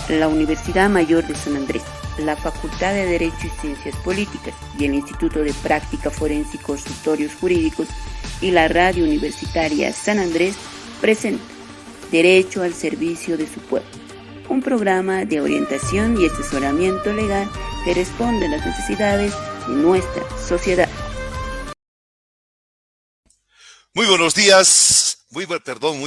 la Universidad Mayor de San Andrés, la Facultad de Derecho y Ciencias Políticas y el Instituto de Práctica Forense y Consultorios Jurídicos y la Radio Universitaria San Andrés presentan Derecho al Servicio de su Pueblo, un programa de orientación y asesoramiento legal que responde a las necesidades de nuestra sociedad. Muy buenos días, muy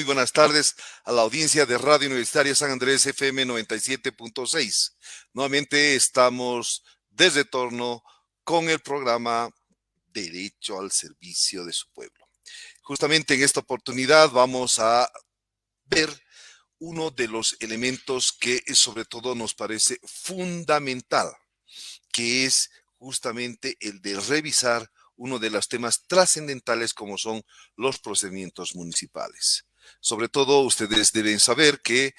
buenas tardes a la audiencia de Radio Universitaria San Andrés FM 97.6. Nuevamente estamos de retorno con el programa Derecho al Servicio de su Pueblo. Justamente en esta oportunidad vamos a ver uno de los elementos que sobre todo nos parece fundamental, que es justamente el de revisar uno de los temas trascendentales como son los procedimientos municipales. Sobre todo, ustedes deben saber que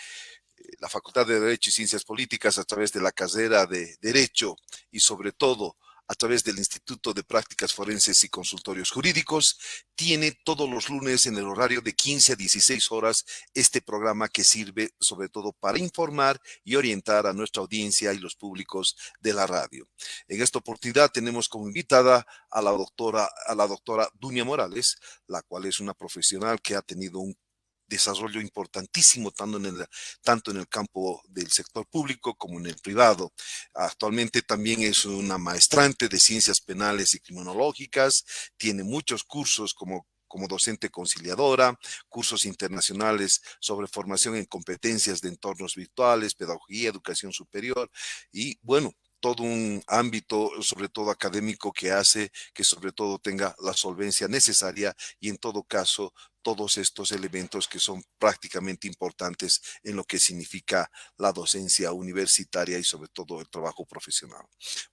la Facultad de Derecho y Ciencias Políticas, a través de la carrera de Derecho y sobre todo a través del Instituto de Prácticas Forenses y Consultorios Jurídicos, tiene todos los lunes en el horario de 15 a 16 horas este programa que sirve sobre todo para informar y orientar a nuestra audiencia y los públicos de la radio. En esta oportunidad tenemos como invitada a la doctora Dunia Morales, la cual es una profesional que ha tenido un desarrollo importantísimo tanto en el campo del sector público como en el privado. Actualmente también es una maestrante de ciencias penales y criminológicas, tiene muchos cursos como docente conciliadora, cursos internacionales sobre formación en competencias de entornos virtuales, pedagogía, educación superior y bueno, todo un ámbito, sobre todo académico, que hace que sobre todo tenga la solvencia necesaria y en todo caso todos estos elementos que son prácticamente importantes en lo que significa la docencia universitaria y sobre todo el trabajo profesional.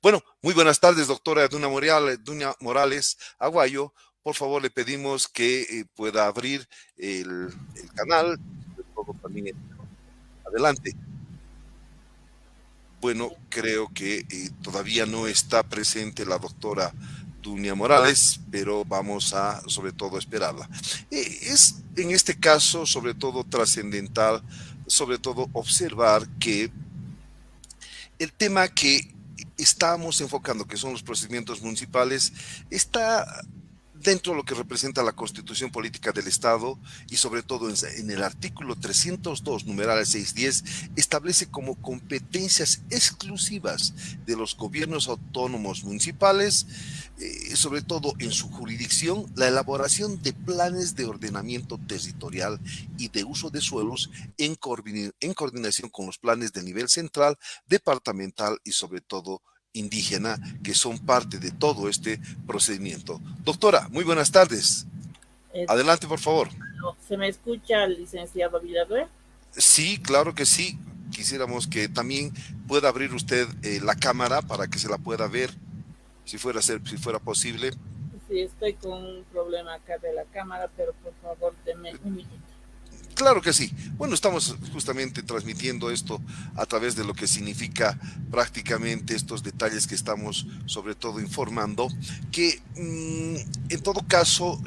Bueno, muy buenas tardes, doctora Dunia Morales Aguayo. Por favor, le pedimos que pueda abrir el canal. Sobre todo también, adelante. Bueno, creo que todavía no está presente la doctora Dunia Morales, pero vamos a sobre todo esperarla. Es en este caso sobre todo trascendental, sobre todo observar que el tema que estamos enfocando, que son los procedimientos municipales, está dentro de lo que representa la Constitución Política del Estado y sobre todo en el artículo 302, numeral 610, establece como competencias exclusivas de los gobiernos autónomos municipales, sobre todo en su jurisdicción, la elaboración de planes de ordenamiento territorial y de uso de suelos en coordinación con los planes de nivel central, departamental y sobre todo indígena, que son parte de todo este procedimiento. Doctora, muy buenas tardes. Adelante, por favor. ¿Se me escucha, licenciado Villanueva? Sí, claro que sí. Quisiéramos que también pueda abrir usted la cámara para que se la pueda ver, si fuera posible. Sí, estoy con un problema acá de la cámara, pero por favor, deme un minutito. Claro que sí. Bueno, estamos justamente transmitiendo esto a través de lo que significa prácticamente estos detalles que estamos sobre todo informando, que en todo caso,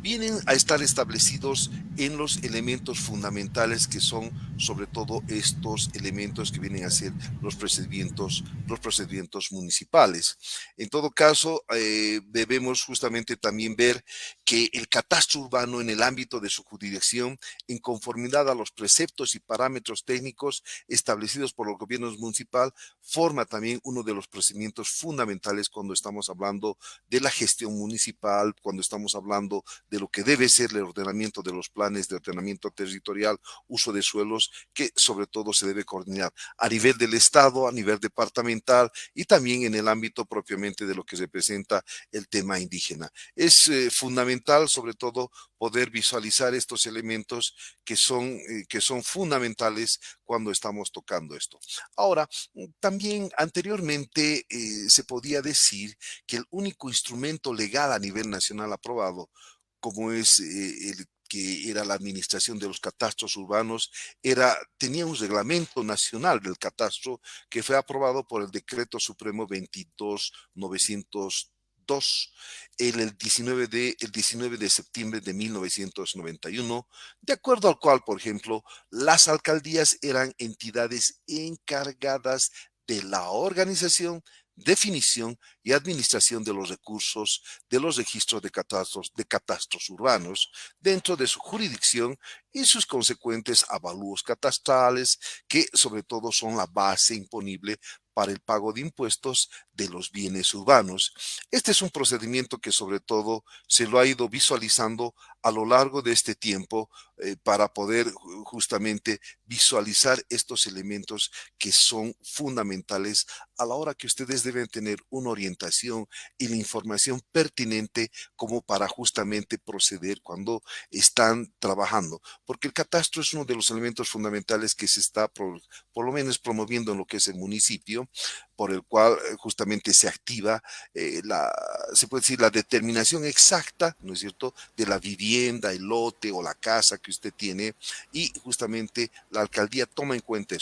vienen a estar establecidos en los elementos fundamentales que son sobre todo estos elementos que vienen a ser los procedimientos municipales. En todo caso, debemos justamente también ver que el catastro urbano en el ámbito de su jurisdicción, en conformidad a los preceptos y parámetros técnicos establecidos por los gobiernos municipal, forma también uno de los procedimientos fundamentales cuando estamos hablando de la gestión municipal, cuando estamos hablando de lo que debe ser el ordenamiento de los planes de ordenamiento territorial, uso de suelos, que sobre todo se debe coordinar a nivel del Estado, a nivel departamental y también en el ámbito propiamente de lo que representa el tema indígena. Es fundamental sobre todo poder visualizar estos elementos que son fundamentales cuando estamos tocando esto. Ahora, también anteriormente se podía decir que el único instrumento legal a nivel nacional aprobado, como es el que era la administración de los catastros urbanos, tenía un reglamento nacional del catastro que fue aprobado por el Decreto Supremo 22.912 2 el 19 de septiembre de 1991, de acuerdo al cual, por ejemplo, las alcaldías eran entidades encargadas de la organización, definición y administración de los recursos de los registros de catastros urbanos dentro de su jurisdicción y sus consecuentes avalúos catastrales, que sobre todo son la base imponible para el pago de impuestos de los bienes urbanos. Este es un procedimiento que sobre todo se lo ha ido visualizando a lo largo de este tiempo para poder justamente visualizar estos elementos que son fundamentales a la hora que ustedes deben tener una orientación y la información pertinente como para justamente proceder cuando están trabajando. Porque el catastro es uno de los elementos fundamentales que se está por lo menos promoviendo en lo que es el municipio, por el cual justamente se activa se puede decir, la determinación exacta, ¿no es cierto?, de la vivienda, el lote o la casa que usted tiene, y justamente la alcaldía toma en cuenta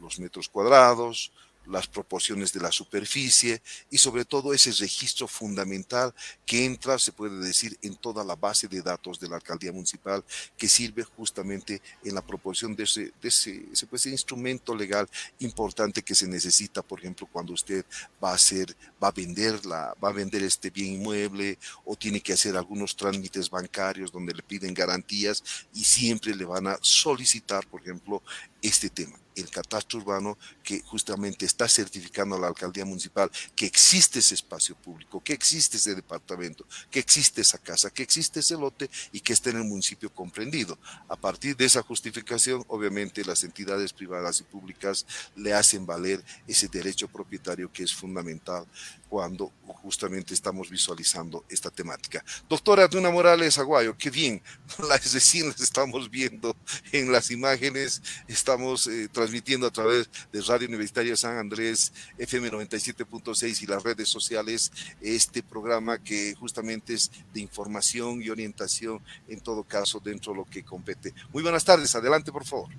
los metros cuadrados, las proporciones de la superficie y sobre todo ese registro fundamental que entra, se puede decir, en toda la base de datos de la alcaldía municipal, que sirve justamente en la proporción de ese instrumento legal importante que se necesita, por ejemplo, cuando usted va a vender este bien inmueble o tiene que hacer algunos trámites bancarios donde le piden garantías y siempre le van a solicitar, por ejemplo, este tema, el catastro urbano, que justamente está certificando a la alcaldía municipal que existe ese espacio público, que existe ese departamento, que existe esa casa, que existe ese lote y que está en el municipio comprendido. A partir de esa justificación, obviamente las entidades privadas y públicas le hacen valer ese derecho propietario que es fundamental cuando justamente estamos visualizando esta temática. Doctora Duna Morales Aguayo, qué bien, recién las estamos viendo en las imágenes, estamos transmitiendo a través de Radio Universitaria San Andrés, FM 97.6 y las redes sociales, este programa que justamente es de información y orientación, en todo caso, dentro de lo que compete. Muy buenas tardes, adelante por favor.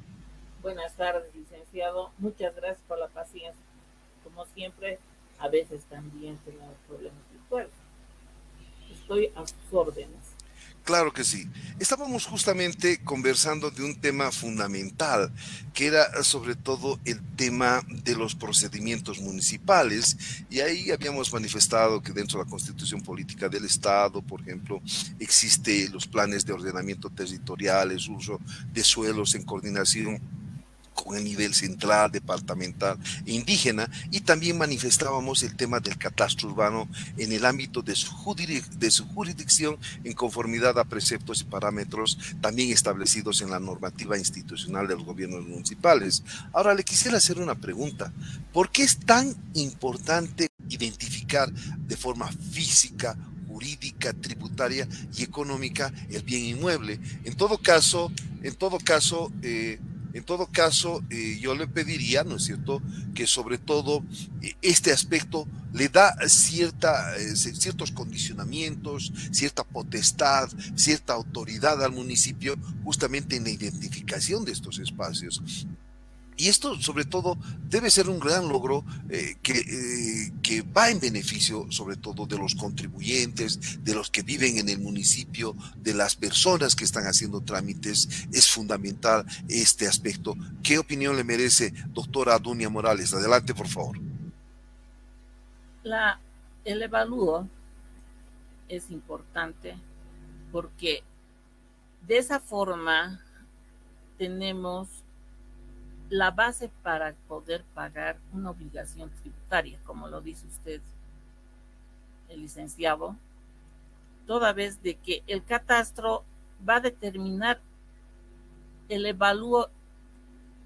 Buenas tardes, licenciado. Muchas gracias por la paciencia. Como siempre, a veces también tenemos problemas virtuales. Estoy a sus órdenes. Claro que sí. Estábamos justamente conversando de un tema fundamental, que era sobre todo el tema de los procedimientos municipales, y ahí habíamos manifestado que dentro de la Constitución Política del Estado, por ejemplo, existe los planes de ordenamiento territoriales, uso de suelos en coordinación con el nivel central, departamental e indígena, y también manifestábamos el tema del catastro urbano en el ámbito de su jurisdicción en conformidad a preceptos y parámetros también establecidos en la normativa institucional de los gobiernos municipales. Ahora le quisiera hacer una pregunta. ¿Por qué es tan importante identificar de forma física, jurídica, tributaria y económica el bien inmueble? En todo caso, yo le pediría, ¿no es cierto?, que sobre todo este aspecto le da ciertos condicionamientos, cierta potestad, cierta autoridad al municipio justamente en la identificación de estos espacios. Y esto, sobre todo, debe ser un gran logro que va en beneficio, sobre todo, de los contribuyentes, de los que viven en el municipio, de las personas que están haciendo trámites. Es fundamental este aspecto. ¿Qué opinión le merece, doctora Dunia Morales? Adelante, por favor. El evalúo es importante porque de esa forma tenemos la base para poder pagar una obligación tributaria, como lo dice usted, el licenciado, toda vez de que el catastro va a determinar el evalúo,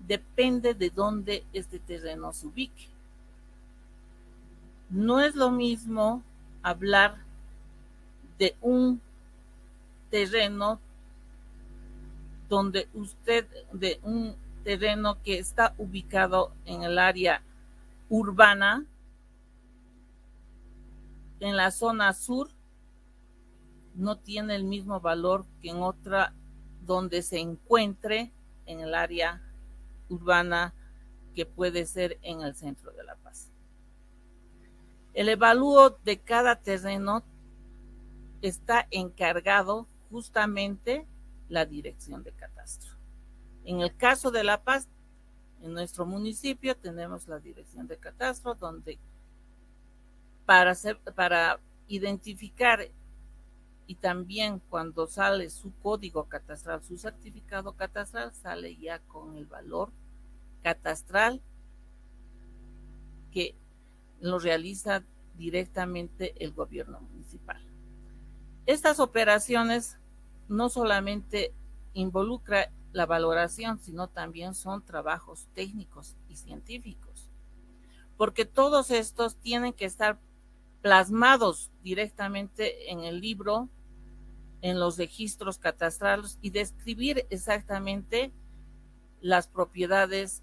depende de dónde este terreno se ubique. No es lo mismo hablar de un terreno de un terreno que está ubicado en el área urbana, en la zona sur, no tiene el mismo valor que en otra donde se encuentre en el área urbana, que puede ser en el centro de La Paz. El evalúo de cada terreno está encargado justamente la dirección de catastro. En el caso de La Paz, en nuestro municipio tenemos la dirección de catastro donde para identificar y también cuando sale su código catastral, su certificado catastral, sale ya con el valor catastral que lo realiza directamente el gobierno municipal. Estas operaciones no solamente involucran la valoración, sino también son trabajos técnicos y científicos, porque todos estos tienen que estar plasmados directamente en el libro, en los registros catastrales y describir exactamente las propiedades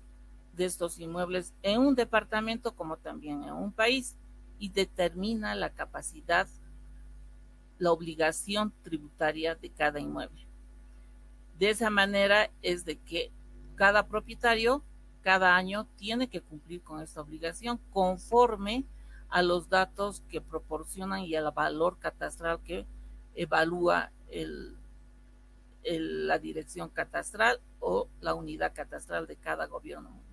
de estos inmuebles en un departamento como también en un país, y determina la capacidad, la obligación tributaria de cada inmueble. De esa manera es de que cada propietario cada año tiene que cumplir con esta obligación conforme a los datos que proporcionan y al valor catastral que evalúa la dirección catastral o la unidad catastral de cada gobierno municipal.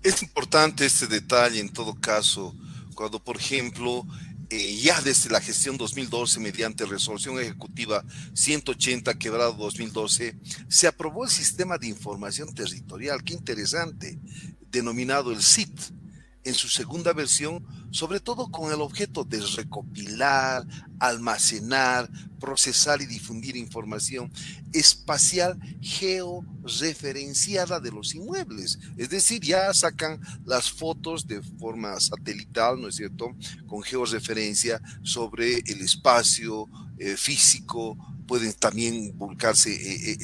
Es importante este detalle en todo caso, cuando por ejemplo, ya desde la gestión 2012, mediante resolución ejecutiva 180/2012, se aprobó el sistema de información territorial, qué interesante, denominado el SIT, en su segunda versión, sobre todo con el objeto de recopilar, almacenar, procesar y difundir información espacial georreferenciada de los inmuebles. Es decir, ya sacan las fotos de forma satelital, ¿no es cierto?, con georreferencia sobre el espacio físico. Pueden también volcarse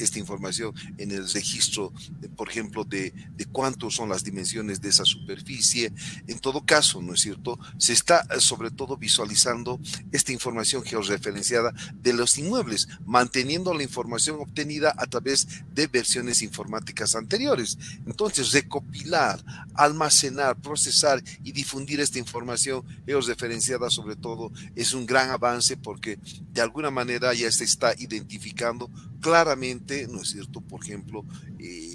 esta información en el registro, por ejemplo, de cuántos son las dimensiones de esa superficie. En todo caso, ¿no es cierto?, se está sobre todo visualizando esta información georreferenciada de los inmuebles, manteniendo la información obtenida a través de versiones informáticas anteriores. Entonces, recopilar, almacenar, procesar y difundir esta información georreferenciada sobre todo es un gran avance, porque de alguna manera ya se está identificando claramente, ¿no es cierto?, por ejemplo,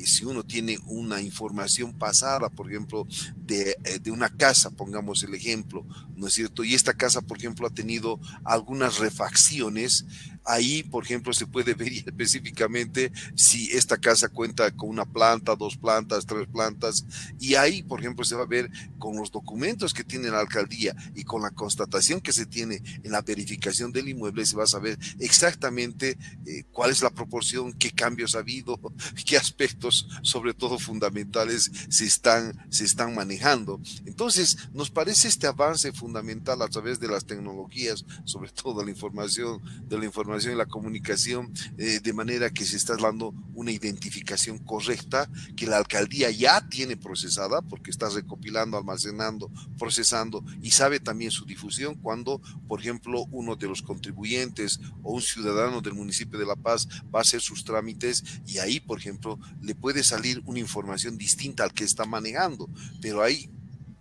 si uno tiene una información pasada, por ejemplo, de una casa, pongamos el ejemplo, ¿no es cierto?, y esta casa, por ejemplo, ha tenido algunas refacciones. Ahí, por ejemplo, se puede ver específicamente si esta casa cuenta con una planta, dos plantas, tres plantas, y ahí, por ejemplo, se va a ver con los documentos que tiene la alcaldía y con la constatación que se tiene en la verificación del inmueble, se va a saber exactamente cuál es la proporción, qué cambios ha habido, qué aspectos, sobre todo fundamentales, se están manejando. Entonces, nos parece este avance fundamental a través de las tecnologías, sobre todo de la información y la comunicación, de manera que se está dando una identificación correcta que la alcaldía ya tiene procesada, porque está recopilando, almacenando, procesando, y sabe también su difusión cuando, por ejemplo, uno de los contribuyentes o un ciudadano del municipio de La Paz va a hacer sus trámites, y ahí, por ejemplo, le puede salir una información distinta al que está manejando, pero ahí,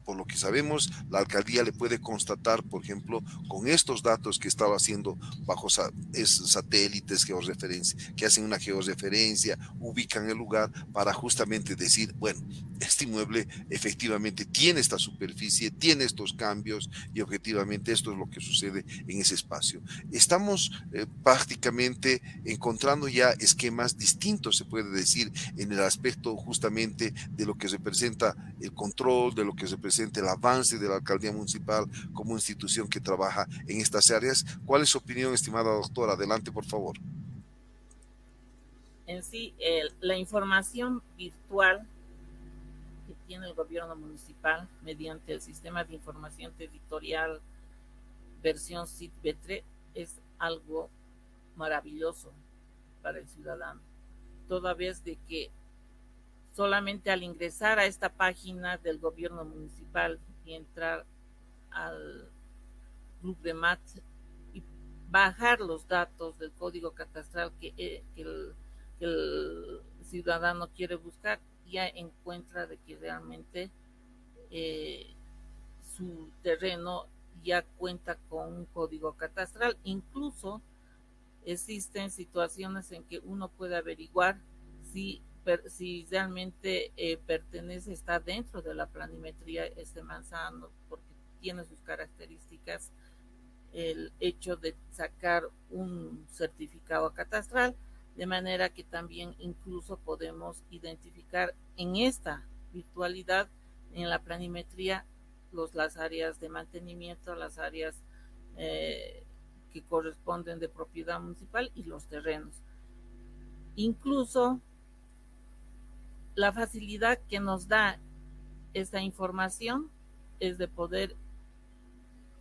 por lo que sabemos, la alcaldía le puede constatar, por ejemplo, con estos datos que estaba haciendo bajo satélites que hacen una georreferencia, ubican el lugar para justamente decir, bueno, este inmueble efectivamente tiene esta superficie, tiene estos cambios, y objetivamente esto es lo que sucede en ese espacio. Estamos prácticamente encontrando ya esquemas distintos, se puede decir, en el aspecto justamente de lo que representa el control, de lo que representa el avance de la alcaldía municipal como institución que trabaja en estas áreas. ¿Cuál es su opinión, estimada doctora? Adelante, por favor. En sí, la información virtual que tiene el gobierno municipal mediante el sistema de información territorial versión SIT-B3 es algo maravilloso para el ciudadano, toda vez de que solamente al ingresar a esta página del gobierno municipal y entrar al Grupo de MAT y bajar los datos del código catastral que el ciudadano quiere buscar, ya encuentra de que realmente su terreno ya cuenta con un código catastral. Incluso existen situaciones en que uno puede averiguar si realmente pertenece, está dentro de la planimetría este manzano, porque tiene sus características el hecho de sacar un certificado catastral, de manera que también incluso podemos identificar en esta virtualidad, en la planimetría, las áreas de mantenimiento, las áreas que corresponden de propiedad municipal y los terrenos. Incluso la facilidad que nos da esta información es de poder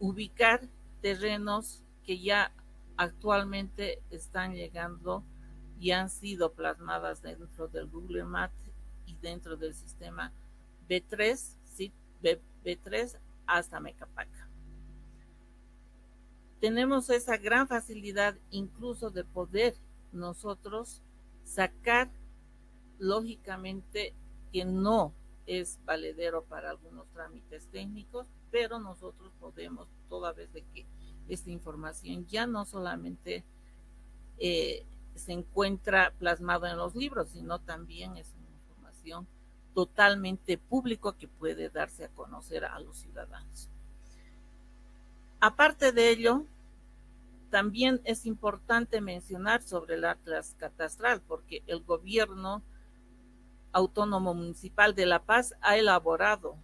ubicar terrenos que ya actualmente están llegando y han sido plasmadas dentro del Google Maps y dentro del sistema B3, ¿sí? B3 hasta Mecapaca. Tenemos esa gran facilidad incluso de poder nosotros sacar, lógicamente que no es valedero para algunos trámites técnicos, pero nosotros podemos, toda vez de que esta información ya no solamente se encuentra plasmada en los libros, sino también es una información totalmente pública que puede darse a conocer a los ciudadanos. Aparte de ello, también es importante mencionar sobre el atlas catastral, porque el gobierno autónomo municipal de La Paz ha elaborado